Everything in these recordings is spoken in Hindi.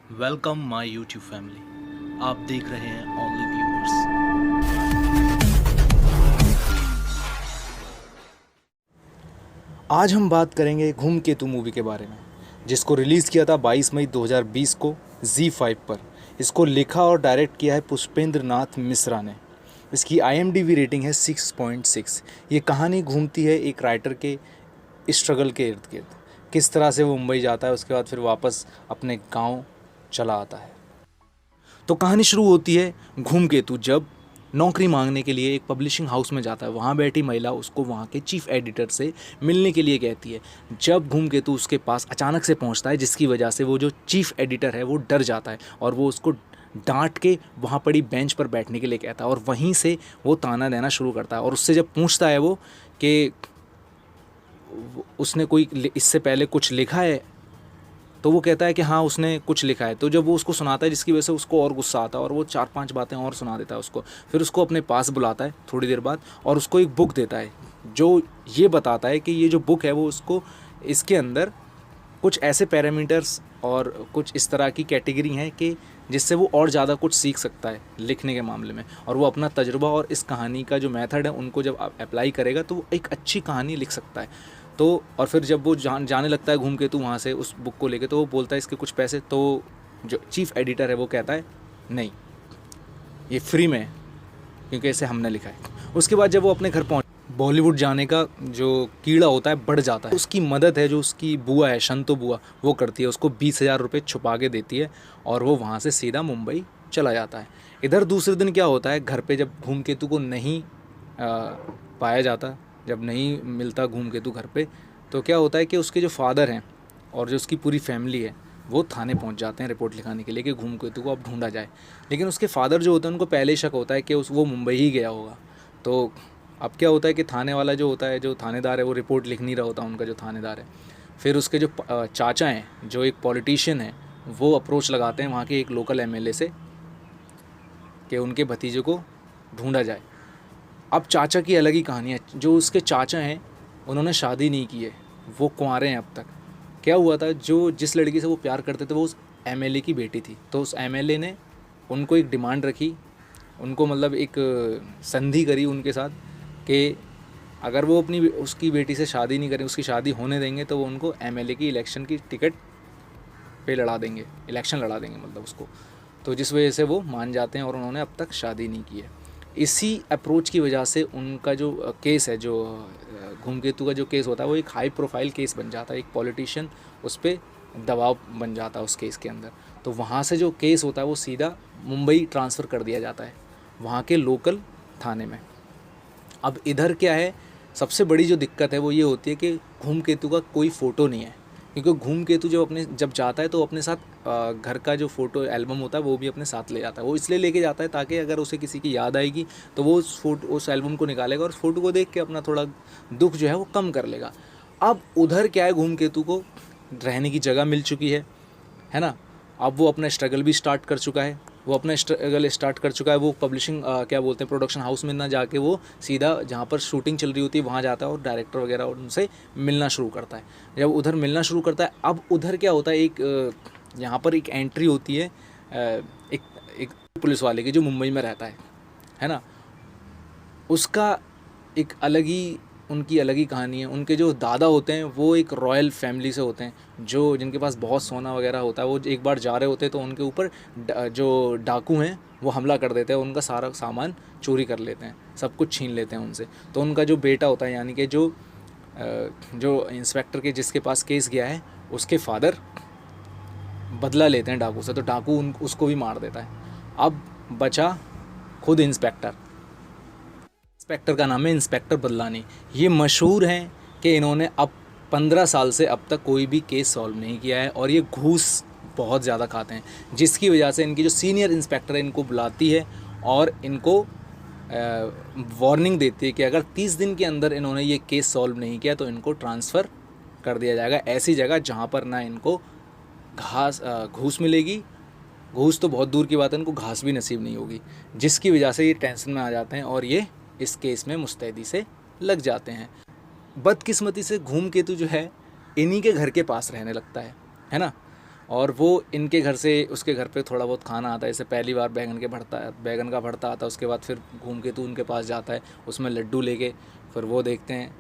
Welcome my YouTube family. आप देख रहे हैं ओनली व्यूअर्स। आज हम बात करेंगे धूमकेतु मूवी के बारे में, जिसको रिलीज़ किया था 22 मई 2020 को Z5 पर। इसको लिखा और डायरेक्ट किया है पुष्पेंद्र नाथ मिश्रा ने। इसकी IMDb रेटिंग है 6.6। ये कहानी घूमती है एक राइटर के स्ट्रगल के इर्द गिर्द, किस तरह से वो मुंबई जाता है, उसके बाद फिर वापस अपने गांव चला आता है। तो कहानी शुरू होती है धूमकेतु जब नौकरी मांगने के लिए एक पब्लिशिंग हाउस में जाता है। वहाँ बैठी महिला उसको वहाँ के चीफ एडिटर से मिलने के लिए कहती है। जब धूमकेतु उसके पास अचानक से पहुँचता है, जिसकी वजह से वो जो चीफ एडिटर है वो डर जाता है और वो उसको डांट के वहाँ पड़ी बेंच पर बैठने के लिए कहता है और वहीं से वो ताना देना शुरू करता है। और उससे जब पूछता है वो कि उसने कोई इससे पहले कुछ लिखा है, तो वो कहता है कि हाँ उसने कुछ लिखा है। तो जब वो उसको सुनाता है, जिसकी वजह से उसको और गुस्सा आता है और वो 4-5 बातें और सुना देता है उसको। फिर उसको अपने पास बुलाता है थोड़ी देर बाद और उसको एक बुक देता है जो ये बताता है कि ये जो बुक है वो उसको इसके अंदर कुछ ऐसे पैरामीटर्स और कुछ इस तरह की कैटेगरी हैं कि जिससे वो और ज़्यादा कुछ सीख सकता है लिखने के मामले में। और वो अपना तजुर्बा और इस कहानी का जो मेथड है उनको जब अप्लाई करेगा तो वो एक अच्छी कहानी लिख सकता है। तो और फिर जब वो जाने लगता है घूमकेतु वहाँ से उस बुक को लेके, तो वो बोलता है इसके कुछ पैसे। तो जो चीफ एडिटर है वो कहता है नहीं, ये फ्री में है क्योंकि इसे हमने लिखा है। उसके बाद जब वो अपने घर पहुँच, बॉलीवुड जाने का जो कीड़ा होता है बढ़ जाता है। उसकी मदद है जो उसकी बुआ है, शंतो बुआ, वो करती है। उसको 20,000 रुपये छुपा के देती है और वो वहाँ से सीधा मुंबई चला जाता है। इधर दूसरे दिन क्या होता है, घर पे जब धूमकेतु को नहीं पाया जाता, जब नहीं मिलता धूमकेतु घर पे, तो क्या होता है कि उसके जो फादर हैं और जो उसकी पूरी फैमिली है वो थाने पहुंच जाते हैं रिपोर्ट लिखाने के लिए कि धूमकेतु को अब ढूंढा जाए। लेकिन उसके फादर जो होते हैं उनको पहले ही शक होता है कि वो मुंबई ही गया होगा। तो अब क्या होता है कि थाने वाला जो होता है, जो थानेदार है, वो रिपोर्ट लिख नहीं रहा होता उनका जो थानेदार है। फिर उसके जो चाचा हैं, जो एक पॉलिटिशियन है, वो अप्रोच लगाते हैं वहाँ के एक लोकल MLA से कि उनके भतीजे को ढूंढा जाए। अब चाचा की अलग ही कहानी है। जो उसके चाचा हैं उन्होंने शादी नहीं की है, वो कुंवारे हैं अब तक। क्या हुआ था, जो जिस लड़की से वो प्यार करते थे वो उस MLA की बेटी थी। तो उस MLA ने उनको एक डिमांड रखी, उनको मतलब एक संधि करी उनके साथ कि अगर वो अपनी उसकी बेटी से शादी नहीं करें, उसकी शादी होने देंगे, तो वो उनको MLA की इलेक्शन की टिकट पे लड़ा देंगे, इलेक्शन लड़ा देंगे मतलब उसको। तो जिस वजह से वो मान जाते हैं और उन्होंने अब तक शादी नहीं की है। इसी अप्रोच की वजह से उनका जो केस है, जो धूमकेतु का जो केस होता है, वो एक हाई प्रोफाइल केस बन जाता है। एक पॉलिटिशियन उस पर दबाव बन जाता है उस केस के अंदर। तो वहाँ से जो केस होता है वो सीधा मुंबई ट्रांसफ़र कर दिया जाता है, वहाँ के लोकल थाने में। अब इधर क्या है, सबसे बड़ी जो दिक्कत है वो ये होती है कि धूमकेतु का कोई फ़ोटो नहीं है। क्योंकि धूमकेतु जब जाता है तो अपने साथ घर का जो फ़ोटो एल्बम होता है वो भी अपने साथ ले जाता है। वो इसलिए लेके जाता है ताकि अगर उसे किसी की याद आएगी तो वो उस एल्बम को निकालेगा और उस फ़ोटो को देख के अपना थोड़ा दुख जो है वो कम कर लेगा। अब उधर क्या है, धूमकेतु को रहने की जगह मिल चुकी है ना। अब वो अपना स्ट्रगल भी स्टार्ट कर चुका है। वो पब्लिशिंग क्या बोलते हैं, प्रोडक्शन हाउस में ना जाके वो सीधा जहाँ पर शूटिंग चल रही होती है वहाँ जाता है और डायरेक्टर वगैरह और उनसे मिलना शुरू करता है। जब उधर मिलना शुरू करता है, अब उधर क्या होता है, यहाँ पर एक एंट्री होती है एक एक पुलिस वाले की जो मुंबई में रहता है ना। उसका एक अलग ही, उनकी अलग ही कहानी है। उनके जो दादा होते हैं वो एक रॉयल फैमिली से होते हैं, जो जिनके पास बहुत सोना वगैरह होता है। वो एक बार जा रहे होते हैं तो उनके ऊपर जो डाकू हैं वो हमला कर देते हैं, उनका सारा सामान चोरी कर लेते हैं, सब कुछ छीन लेते हैं उनसे। तो उनका जो बेटा होता है, यानी कि जो इंस्पेक्टर के जिसके पास केस गया है, उसके फादर बदला लेते हैं डाकू से। तो डाकू उसको भी मार देता है। अब बचा खुद इंस्पेक्टर का नाम है इंस्पेक्टर बदलानी। ये मशहूर हैं कि इन्होंने अब 15 साल से अब तक कोई भी केस सॉल्व नहीं किया है और ये घूस बहुत ज़्यादा खाते हैं, जिसकी वजह से इनकी जो सीनियर इंस्पेक्टर है इनको बुलाती है और इनको वार्निंग देती है कि अगर 30 दिन के अंदर इन्होंने ये केस सॉल्व नहीं किया तो इनको ट्रांसफ़र कर दिया जाएगा ऐसी जगह जहाँ पर ना इनको घूस मिलेगी, घूस तो बहुत दूर की बात है, इनको घास भी नसीब नहीं होगी। जिसकी वजह से ये टेंशन में आ जाते हैं और ये इस केस में मुस्तैदी से लग जाते हैं। बदकिस्मती से धूमकेतु जो है इन्हीं के घर के पास रहने लगता है ना। और वो इनके घर से उसके घर पे थोड़ा बहुत खाना आता है। जैसे पहली बार बैगन का भरता आता है, उसके बाद फिर घूम के तू उनके पास जाता है उसमें लड्डू लेके, फिर वो देखते हैं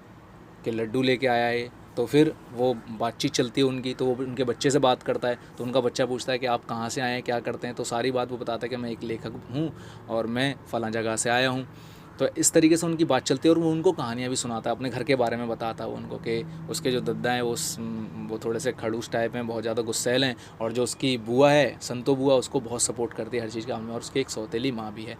कि लड्डू लेके आया है। तो फिर वो बातचीत चलती है उनकी, तो वो उनके बच्चे से बात करता है, तो उनका बच्चा पूछता है कि आप कहाँ से आए हैं, क्या करते हैं, तो सारी बात वो बताता है कि मैं एक लेखक हूँ और मैं फ़लाँ जगह से आया हूँ। तो इस तरीके से उनकी बात चलती है और वो उनको कहानियाँ भी सुनाता है, अपने घर के बारे में बताता है वो उनको कि उसके जो दद्दा हैं वो थोड़े से खड़ूस टाइप हैं, बहुत ज़्यादा गुस्सैल हैं, और जो उसकी बुआ है संतो बुआ उसको बहुत सपोर्ट करती है हर चीज़ के मामले में, और उसकी एक सौतेली माँ भी है।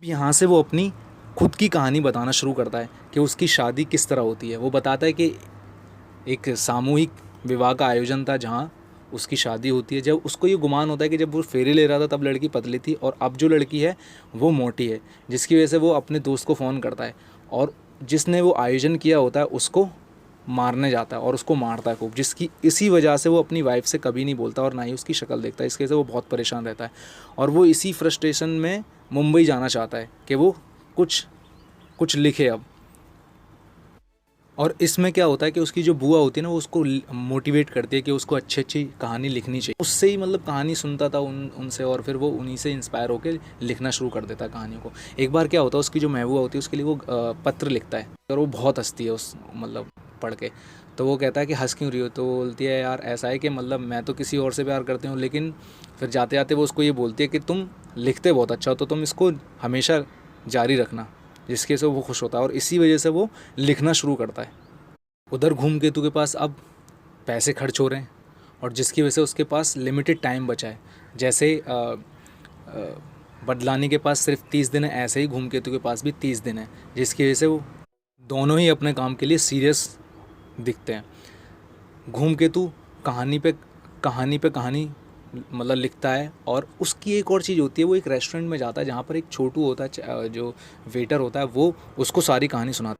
यहाँ से वो अपनी खुद की कहानी बताना शुरू करता है कि उसकी शादी किस तरह होती है। वो बताता है कि एक सामूहिक विवाह का आयोजन था जहाँ उसकी शादी होती है। जब उसको ये गुमान होता है कि जब वो फेरे ले रहा था तब लड़की पतली थी और अब जो लड़की है वो मोटी है, जिसकी वजह से वो अपने दोस्त को फ़ोन करता है और जिसने वो आयोजन किया होता है उसको मारने जाता है और उसको मारता है खूब, जिसकी इसी वजह से वो अपनी वाइफ से कभी नहीं बोलता और ना ही उसकी शक्ल देखता है। इसके वजह से वो बहुत परेशान रहता है और वो इसी फ्रस्ट्रेशन में मुंबई जाना चाहता है कि वो कुछ कुछ लिखे अब। और इसमें क्या होता है कि उसकी जो बुआ होती है ना वो उसको मोटिवेट करती है कि उसको अच्छी अच्छी कहानी लिखनी चाहिए। उससे ही मतलब कहानी सुनता था उनसे और फिर वो उन्हीं से इंस्पायर होकर लिखना शुरू कर देता है कहानियों को। एक बार क्या होता है, उसकी जो महबूबा होती है उसके लिए वो पत्र लिखता है और वो बहुत हंसती है उस मतलब पढ़ के। तो वो कहता है कि हंस क्यों रही हो, तो वो बोलती है यार ऐसा है कि मतलब मैं तो किसी और से प्यार करती हूँ, लेकिन फिर जाते जाते वो उसको ये बोलती है कि तुम लिखते बहुत अच्छा हो तो तुम इसको हमेशा जारी रखना, जिसके से वो खुश होता है और इसी वजह से वो लिखना शुरू करता है। उधर घूम केतु के पास अब पैसे खर्च हो रहे हैं और जिसकी वजह से उसके पास लिमिटेड टाइम बचा है। जैसे बदलानी के पास सिर्फ 30 दिन है, ऐसे ही घूम केतु के पास भी 30 दिन है, जिसकी वजह से वो दोनों ही अपने काम के लिए सीरियस दिखते हैं। घूम केतु कहानी मतलब लिखता है और उसकी एक और चीज़ होती है, वो एक रेस्टोरेंट में जाता है जहाँ पर एक छोटू होता है जो वेटर होता है, वो उसको सारी कहानी सुनाता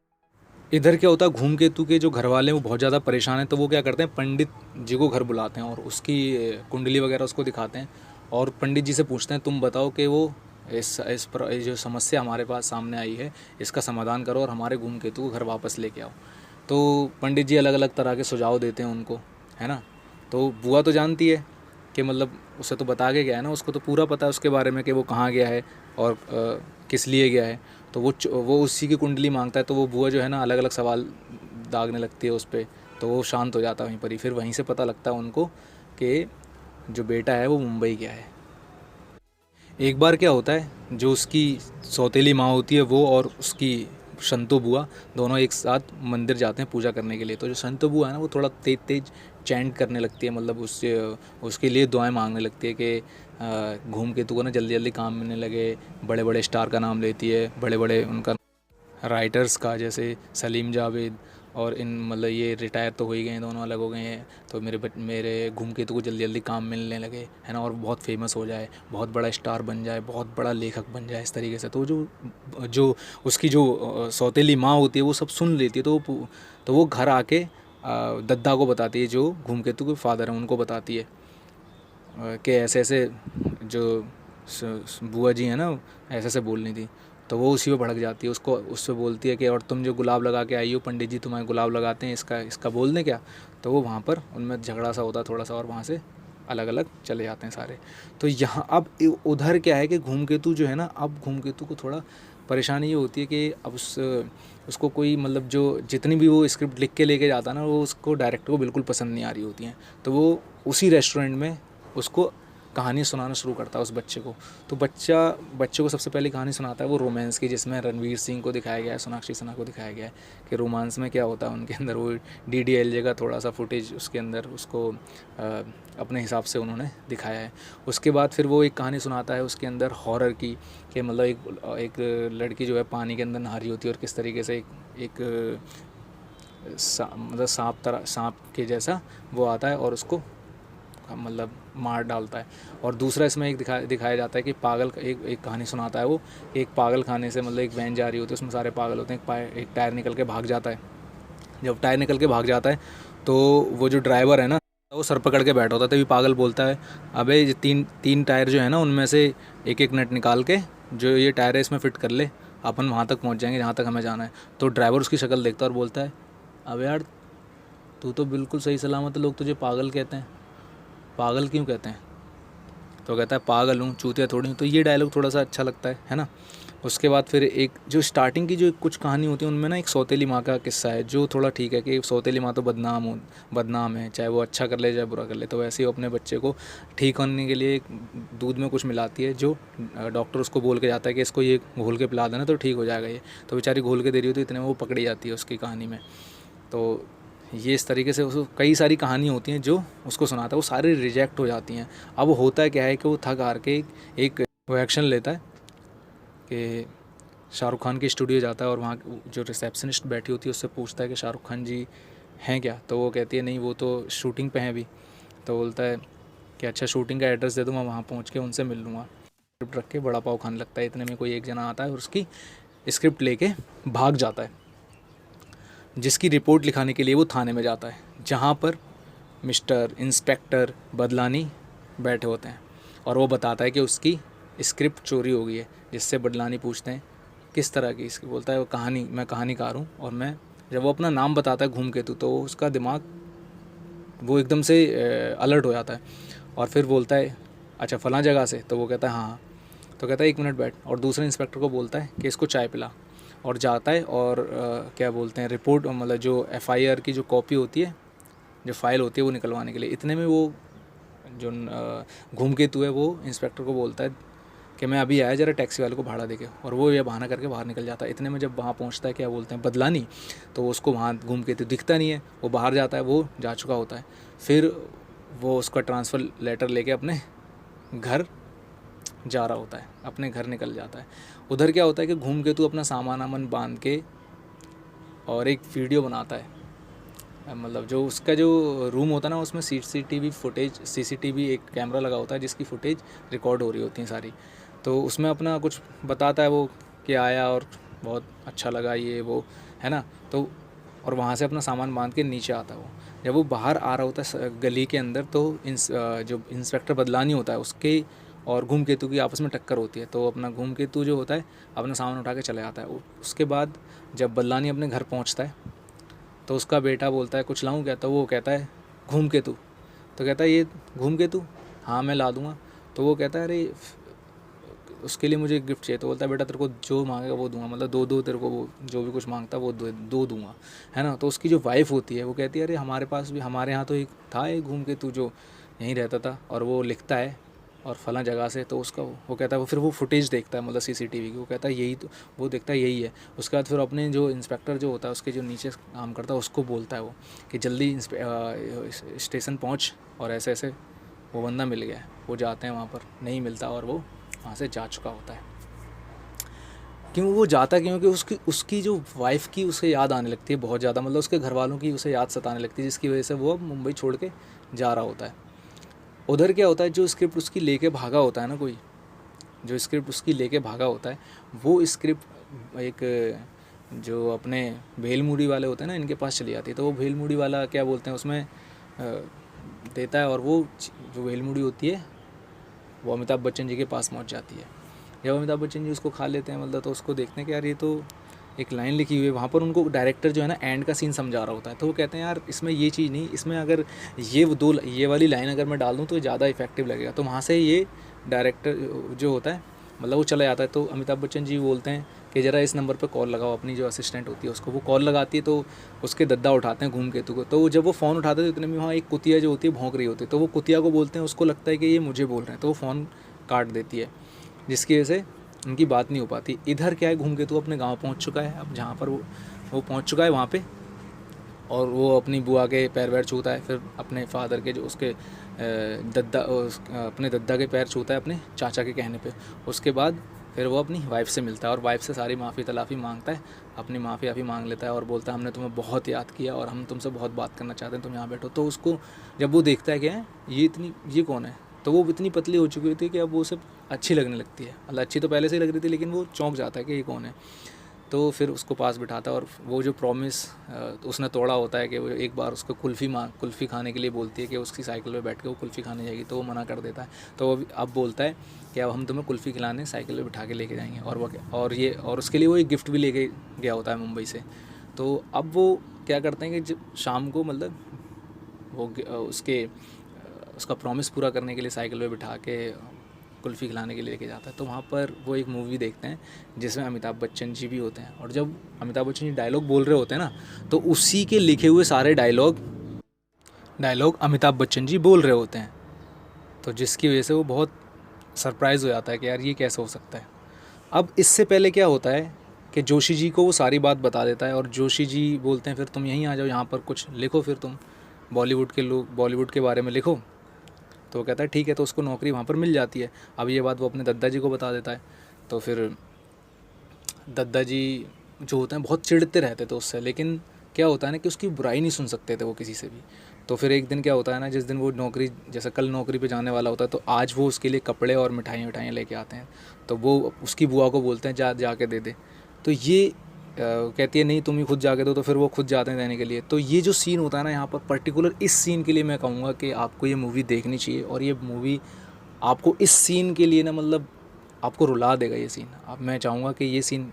है। इधर क्या होता है, घूम केतु के जो घर वाले हैं वो बहुत ज़्यादा परेशान हैं, तो वो क्या करते हैं पंडित जी को घर बुलाते हैं और उसकी कुंडली वगैरह उसको दिखाते हैं और पंडित जी से पूछते हैं तुम बताओ कि वो ये जो समस्या हमारे पास सामने आई है इसका समाधान करो और हमारे घूम केतु को घर वापस लेके आओ। तो पंडित जी अलग अलग तरह के सुझाव देते हैं उनको, है ना। तो बुआ तो जानती है कि मतलब उसे तो बता के गया है ना, उसको तो पूरा पता है उसके बारे में कि वो कहाँ गया है और किस लिए गया है। तो वो उसी की कुंडली मांगता है, तो वो बुआ जो है ना अलग अलग सवाल दागने लगती है उस पर, तो वो शांत हो जाता है वहीं पर ही। फिर वहीं से पता लगता है उनको कि जो बेटा है वो मुंबई गया है। एक बार क्या होता है, जो उसकी सौतेली माँ होती है वो और उसकी संतो बुआ दोनों एक साथ मंदिर जाते हैं पूजा करने के लिए। तो जो संतो बुआ है ना वो थोड़ा तेज तेज चैंट करने लगती है, मतलब उससे उसके लिए दुआएं मांगने लगती है कि घूम केतु को ना जल्दी जल्दी काम मिलने लगे। बड़े बड़े स्टार का नाम लेती है, बड़े बड़े उनका राइटर्स का, जैसे सलीम जावेद और इन मतलब ये रिटायर तो हो ही गए हैं, दोनों अलग हो गए हैं। तो मेरे घूम केतु को जल्दी जल्दी काम मिलने लगे, है ना, और बहुत फेमस हो जाए, बहुत बड़ा स्टार बन जाए, बहुत बड़ा लेखक बन जाए, इस तरीके से। तो जो जो उसकी जो सौतेली माँ होती है वो सब सुन लेती है, तो वो घर आके दद्दा को बताती है, जो घूम केतु के फादर हैं उनको बताती है कि ऐसे ऐसे जो बुआ जी हैं ना ऐसे ऐसे बोलनी थी। तो वो उसी पे भड़क जाती है, उसको उससे बोलती है कि और तुम जो गुलाब लगा के आई हो, पंडित जी तुम्हारे गुलाब लगाते हैं, इसका बोल दें क्या। तो वो वहाँ पर उनमें झगड़ा सा होता है थोड़ा सा और वहाँ से अलग अलग चले जाते हैं सारे। तो यहाँ अब उधर क्या है कि घूम केतु जो है ना, अब घूम केतु को थोड़ा परेशानी ये होती है कि अब उसको कोई मतलब जो जितनी भी वो स्क्रिप्ट लिख के लेके जाता है ना, वो उसको डायरेक्टर को बिल्कुल पसंद नहीं आ रही होती हैं। तो वो उसी रेस्टोरेंट में उसको कहानी सुनाना शुरू करता है उस बच्चे को। तो बच्चे को सबसे पहले कहानी सुनाता है वो रोमांस की, जिसमें रणवीर सिंह को दिखाया गया है, सोनाक्षी सिन्हा को दिखाया गया है कि रोमांस में क्या होता है उनके अंदर। वो DDLJ का थोड़ा सा फुटेज उसके अंदर उसको अपने हिसाब से उन्होंने दिखाया है। उसके बाद फिर वो एक कहानी सुनाता है उसके अंदर हॉरर की, कि मतलब एक लड़की जो है पानी के अंदर नहा रही होती है और किस तरीके से एक मतलब सांप के जैसा वो आता है और उसको मतलब मार डालता है। और दूसरा इसमें एक दिखाया जाता है कि पागल एक कहानी सुनाता है वो, एक पागल खाने से मतलब एक वैन जा रही होती है, उसमें सारे पागल होते हैं, एक टायर निकल के भाग जाता है। जब टायर निकल के भाग जाता है तो वो जो ड्राइवर है ना वो सर पकड़ के बैठा होता है, तभी पागल बोलता है अबे ये तीन टायर जो है ना उनमें से एक एक नट निकाल के जो ये टायर है इसमें फ़िट कर ले, अपन वहाँ तक पहुँच जाएंगे जहाँ तक हमें जाना है। तो ड्राइवर उसकी शक्ल देखता है और बोलता है अब यार तू तो बिल्कुल सही सलामत है, लोग तुझे पागल कहते हैं। पागल क्यों कहते हैं? तो कहता है पागल हूँ, चूतिया थोड़ी हूँ। तो ये डायलॉग थोड़ा सा अच्छा लगता है ना। उसके बाद फिर एक जो स्टार्टिंग की जो कुछ कहानी होती है उनमें ना एक सौतेली माँ का किस्सा है जो थोड़ा ठीक है कि सौतेली माँ तो बदनाम है, चाहे वो अच्छा कर ले चाहे बुरा कर ले। तो वैसे ही वो अपने बच्चे को ठीक करने के लिए दूध में कुछ मिलाती है, जो डॉक्टर उसको बोल के जाता है कि इसको ये घोल के पिला देना तो ठीक हो जाएगा ये। तो बेचारी घोल के दे रही होती है, इतने में वो पकड़ी जाती है उसकी कहानी में। तो ये इस तरीके से उसको कई सारी कहानी होती हैं जो उसको सुनाता है, वो सारी रिजेक्ट हो जाती हैं। अब होता क्या है कि वो थक हार के एक वो एक्शन लेता है कि शाहरुख खान के स्टूडियो जाता है और वहाँ जो रिसेप्शनिस्ट बैठी होती है उससे पूछता है कि शाहरुख खान जी हैं क्या? तो वो कहती है नहीं, वो तो शूटिंग पे हैं अभी। तो बोलता है कि अच्छा शूटिंग का एड्रेस दे दो, मैं वहाँ पहुँच के उनसे मिल लूँगा। स्क्रिप्ट रख के बड़ा पाव खाने लगता है। इतने में कोई एक जना आता है और उसकी स्क्रिप्ट लेके भाग जाता है, जिसकी रिपोर्ट लिखाने के लिए वो थाने में जाता है, जहाँ पर मिस्टर इंस्पेक्टर बदलानी बैठे होते हैं। और वो बताता है कि उसकी स्क्रिप्ट चोरी हो गई है। जिससे बदलानी पूछते हैं किस तरह की इसकी? बोलता है वो कहानी, मैं कहानीकार हूँ। और मैं जब वो अपना नाम बताता है धूमकेतु, तो उसका दिमाग वो एकदम से अलर्ट हो जाता है और फिर बोलता है अच्छा फ़लाँ जगह से? तो वो कहता है हाँ। तो कहता है 1 मिनट बैठ, और दूसरे इंस्पेक्टर को बोलता है कि इसको चाय पिला। और जाता है और क्या बोलते हैं रिपोर्ट, मतलब जो FIR की जो कॉपी होती है, जो फाइल होती है वो निकलवाने के लिए। इतने में वो जो धूमकेतु है वो इंस्पेक्टर को बोलता है कि मैं अभी आया, ज़रा टैक्सी वाले को भाड़ा देके। और वो ये बहाना करके बाहर निकल जाता है। इतने में जब वहाँ पहुँचता है क्या बोलते हैं बदलानी, तो उसको वहाँ धूमकेतु दिखता नहीं है, वो बाहर जाता है, वो जा चुका होता है। फिर वो उसका ट्रांसफ़र लेटर लेके अपने घर जा रहा होता है, अपने घर निकल जाता है। उधर क्या होता है कि धूमकेतु अपना सामान वामान बांध के और एक वीडियो बनाता है, मतलब जो उसका जो रूम होता है ना उसमें CCTV फुटेज, CCTV एक कैमरा लगा होता है जिसकी फुटेज रिकॉर्ड हो रही होती है सारी। तो उसमें अपना कुछ बताता है वो कि आया और बहुत अच्छा लगा ये वो, है ना। तो और वहाँ से अपना सामान बांध के नीचे आता है वो। जब वो बाहर आ रहा होता है गली के अंदर, तो जो इंस्पेक्टर बदलानी होता है उसके और धूमकेतु की आपस में टक्कर होती है। तो अपना धूमकेतु जो होता है अपना सामान उठा के चले आता है। उसके बाद जब बदलानी अपने घर पहुँचता है तो उसका बेटा बोलता है कुछ लाऊं क्या? तो वो कहता है धूमकेतु। तो कहता है ये धूमकेतु? हाँ मैं ला दूँगा। तो वो कहता है अरे उसके लिए मुझे गिफ्ट चाहिए। तो बोलता है बेटा तेरे को जो मांगेगा वो दूंगा, मतलब दो तेरे को वो जो भी कुछ मांगता है वो दो दूंगा, है ना। तो उसकी जो वाइफ होती है वो कहती है अरे हमारे पास भी, हमारे यहाँ तो एक था एक धूमकेतु जो यहीं रहता था और वो लिखता है और फलां जगह से। तो उसका वो कहता है वो फिर वो फुटेज देखता है, मतलब CCTV की। वो कहता है यही तो, वो देखता है यही है। उसके बाद फिर अपने जो इंस्पेक्टर जो होता है उसके जो नीचे काम करता है उसको बोलता है वो कि जल्दी स्टेशन पहुँच और ऐसे ऐसे वो बंदा मिल गया है। वो जाते हैं वहाँ पर, नहीं मिलता और वो वहाँ से जा चुका होता है। क्यों वो जाता, क्योंकि उसकी उसकी जो वाइफ़ की उसे याद आने लगती है बहुत ज़्यादा, मतलब उसके घर वालों की उसे याद सताने लगती है, जिसकी वजह से वो अब मुंबई छोड़ के जा रहा होता है। उधर क्या होता है, जो स्क्रिप्ट उसकी लेके भागा होता है ना, कोई जो स्क्रिप्ट उसकी लेके भागा होता है, वो स्क्रिप्ट एक जो अपने भेलमुड़ी वाले होते हैं ना, इनके पास चली जाती है। तो वो भेलमुड़ी वाला क्या बोलते हैं उसमें देता है और वो जो भेलमुड़ी होती है वो अमिताभ बच्चन जी के पास पहुंच जाती है। जब अमिताभ बच्चन जी उसको खा लेते हैं, मतलब तो उसको देखते हैं कि यार ये तो एक लाइन लिखी हुई है। वहाँ पर उनको डायरेक्टर जो है ना एंड का सीन समझा रहा होता है। तो वो कहते हैं यार इसमें ये चीज़ नहीं, इसमें अगर ये वाली लाइन अगर मैं डाल दूँ तो ज़्यादा इफेक्टिव लगेगा। तो वहाँ से ये डायरेक्टर जो होता है, मतलब वो चला जाता है। तो अमिताभ बच्चन जी बोलते हैं कि ज़रा इस नंबर पर कॉल लगाओ, अपनी जो असिस्टेंट होती है उसको। वो कॉल लगाती है तो उसके दद्दा उठाते हैं धूमकेतु को। तो जब वो फ़ोन उठाते हैं तो इतने में वहाँ एक कुतिया जो होती है भौंक रही होती है। तो वो कुतिया को बोलते हैं, उसको लगता है कि ये मुझे बोल रहे हैं, तो वो फ़ोन काट देती है, जिसकी वजह से उनकी बात नहीं हो पाती। इधर क्या है, धूमकेतु अपने गांव पहुंच चुका है, अब जहाँ पर वो पहुंच चुका है वहाँ पे, और वो अपनी बुआ के पैर वैर छूता है, फिर अपने फादर के जो उसके अपने दद्दा के पैर छूता है अपने चाचा के कहने पे। उसके बाद फिर वो अपनी वाइफ से मिलता है और वाइफ से सारी माफ़ी तलाफ़ी मांगता है, अपनी माफ़ी मांग लेता है और बोलता है हमने तुम्हें बहुत याद किया और हम तुमसे बहुत बात करना चाहते हैं, तुम यहाँ बैठो। तो उसको जब वो देखता है कि ये कौन है, तो वो इतनी पतली हो चुकी होती है कि अब वो सब अच्छी लगने लगती है। मतलब अच्छी तो पहले से ही लग रही थी, लेकिन वो चौंक जाता है कि ये कौन है। तो फिर उसको पास बिठाता है और वो जो प्रॉमिस उसने तोड़ा होता है कि वो एक बार उसको कुल्फ़ी खाने के लिए बोलती है कि उसकी साइकिल पे बैठ के वो कुल्फ़ी खाने जाएगी, तो वो मना कर देता है। तो वो अब बोलता है कि अब हम तुम्हें कुल्फ़ी खिलाने साइकिल पे बिठा के लेके जाएंगे। और उसके लिए वो एक गिफ्ट भी लेके गया होता है मुंबई से। तो अब वो क्या करते हैं कि जब शाम को, मतलब वो उसके उसका प्रॉमिस पूरा करने के लिए साइकिल पे बिठा के कुल्फ़ी खिलाने के लिए लेके जाता है। तो वहाँ पर वो एक मूवी देखते हैं जिसमें अमिताभ बच्चन जी भी होते हैं, और जब अमिताभ बच्चन जी डायलॉग बोल रहे होते हैं ना, तो उसी के लिखे हुए सारे डायलॉग अमिताभ बच्चन जी बोल रहे होते हैं। तो जिसकी वजह से वो बहुत सरप्राइज़ हो जाता है कि यार ये कैसे हो सकता है। अब इससे पहले क्या होता है कि जोशी जी को वो सारी बात बता देता है, और जोशी जी बोलते हैं फिर तुम यहीं आ जाओ, यहाँ पर कुछ लिखो, फिर तुम बॉलीवुड के बारे में लिखो। तो वो कहता है ठीक है, तो उसको नौकरी वहाँ पर मिल जाती है। अब ये बात वो अपने दद्दा जी को बता देता है। तो फिर दद्दा जी जो होते हैं बहुत चिढ़ते रहते थे उससे, लेकिन क्या होता है ना कि उसकी बुराई नहीं सुन सकते थे वो किसी से भी। तो फिर एक दिन क्या होता है ना, जिस दिन वो नौकरी, जैसे कल नौकरी पे जाने वाला होता है, तो आज वो उसके लिए कपड़े और मिठाइयाँ लेके आते हैं। तो वो उसकी बुआ को बोलते हैं जा के दे दे। तो ये कहती है नहीं तुम ही खुद जाके दो, तो फिर वो खुद जाते हैं देने के लिए। तो ये जो सीन होता है ना यहाँ पर पर्टिकुलर, इस सीन के लिए मैं कहूँगा कि आपको ये मूवी देखनी चाहिए। और ये मूवी आपको इस सीन के लिए ना, मतलब आपको रुला देगा ये सीन। अब मैं चाहूँगा कि ये सीन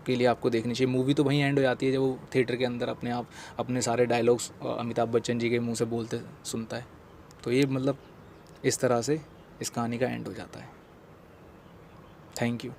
के लिए आपको देखनी चाहिए। मूवी तो वहीं एंड हो जाती है जब वो थिएटर के अंदर अपने आप अपने सारे डायलॉग्स अमिताभ बच्चन जी के मुंह से बोलते सुनता है। तो ये मतलब इस तरह से इस कहानी का एंड हो जाता है। Thank you.